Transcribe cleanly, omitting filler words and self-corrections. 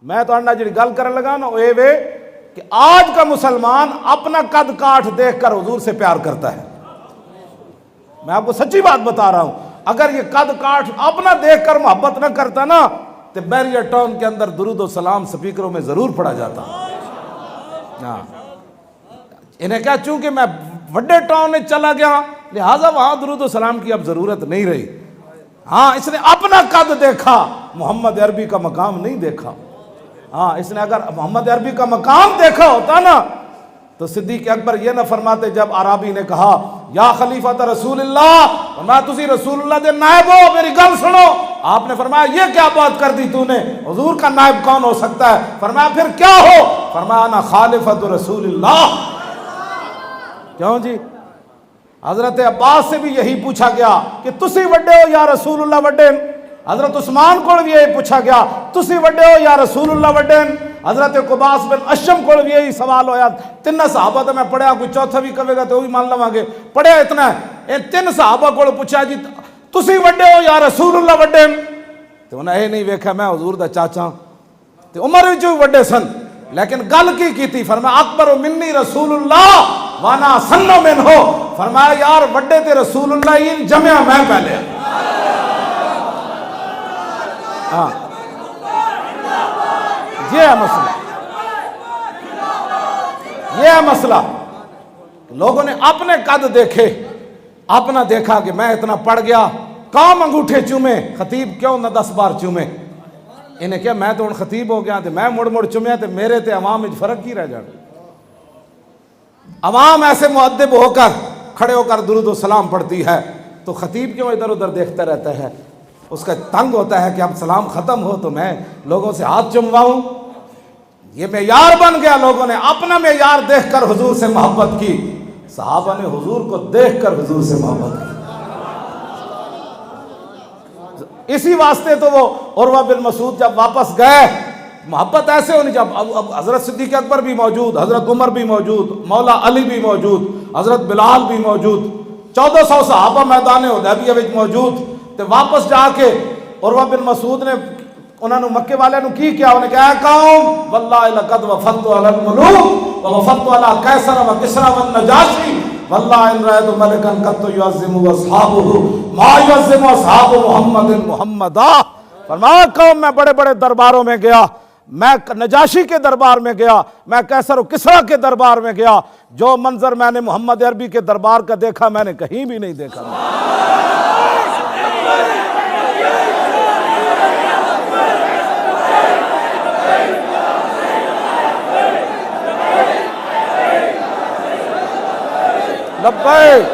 میں تو انڈا جڑی گل کرنے لگا نا اے وے کہ آج کا مسلمان اپنا قد کاٹ دیکھ کر حضور سے پیار کرتا ہے. میں آپ کو سچی بات بتا رہا ہوں. اگر یہ قد کاٹ اپنا دیکھ کر محبت نہ کرتا نا تو بیریئر ٹاؤن کے اندر درود و سلام سپیکروں میں ضرور پڑا جاتا. ہاں انہیں کہا چونکہ میں وڈے ٹاؤن میں چلا گیا لہٰذا وہاں درود و سلام کی اب ضرورت نہیں رہی. ہاں اس نے اپنا قد دیکھا, محمد عربی کا مقام نہیں دیکھا. ہاں اس نے اگر محمد عربی کا مقام دیکھا ہوتا نا تو صدیق اکبر یہ نہ فرماتے جب عرابی نے کہا یا خلیفۃ رسول اللہ, فرمایا تسی رسول اللہ دے نائب ہو, میری گل سنو. آپ نے فرمایا یہ کیا بات کر دی تو نے, حضور کا نائب کون ہو سکتا ہے؟ فرمایا پھر کیا ہو؟ فرمایا انا خلیفۃ رسول اللہ. کیوں جی؟ حضرت عباس سے بھی یہی پوچھا گیا کہ تسی وڈے ہو یا رسول اللہ وڈے. حضرت عثمان کو بھی یہی پوچھا گیا تسی وڈے ہو یا رسول اللہ وڈے. حضرت قباس بن اشم کو بھی یہی سوال ہویا. تین صحابہ تو میں پڑھیا, کوئی چوتھا بھی کہے گا تو وہی مان لواں گے, پڑھیا اتنا ہے. ان تین صحابہ کو پوچھا جی تسی وڈے ہو یا رسول اللہ وڈے, تو انہیں یہ نہیں ویکھا میں حضور دا چاچا. تو عمر بھی جو وڈے سن لیکن گل کی تھی, فرمایا اکبر منی رسول اللہ وانا سنو من ہو. فرمایا یار وڈے تے رسول اللہ ہی جمعہ میں پہلے. ہاں یہ ہے مسئلہ, یہ ہے مسئلہ. لوگوں نے اپنے قد دیکھے, اپنا دیکھا کہ میں اتنا پڑھ گیا, کام انگوٹھے چومے, خطیب کیوں نہ 10 بار چومے. انہیں کیا میں تو ان خطیب ہو گیا, میں مڑ مڑ چومیا تو میرے تے عوام میں فرق کی رہ جانا. عوام ایسے مؤدب ہو کر کھڑے ہو کر درود و سلام پڑھتی ہے تو خطیب کیوں ادھر ادھر دیکھتا رہتا ہے؟ اس کا تنگ ہوتا ہے کہ اب سلام ختم ہو تو میں لوگوں سے ہاتھ چمواؤں. یہ معیار بن گیا, لوگوں نے اپنا معیار دیکھ کر حضور سے محبت کی. صحابہ نے حضور کو دیکھ کر حضور سے محبت کی. اسی واسطے تو وہ عروہ بن مسعود جب واپس گئے, محبت ایسے ہونی جب حضرت صدیق اکبر بھی موجود, حضرت عمر بھی موجود, مولا علی بھی موجود, حضرت بلال بھی موجود, 1400 صحابہ میدان حدیبیہ وچ موجود. تو واپس جا کے عروہ بن مسعود نے انہوں نے مکے والے نو کی کیا, انہیں کہا قوم واللہ لقد وفدت علی الملوک ووفدت علی قیصر و کسری والنجاشی واللہ ان رأیت ملکا قط یعظم اصحابہ ما یعظم اصحاب محمد محمدا. فرمایا قوم میں بڑے بڑے درباروں میں گیا, میں نجاشی کے دربار میں گیا, میں قیصر و کسریٰ کے دربار میں گیا, جو منظر میں نے محمد عربی کے دربار کا دیکھا میں نے کہیں بھی نہیں دیکھا. لبیک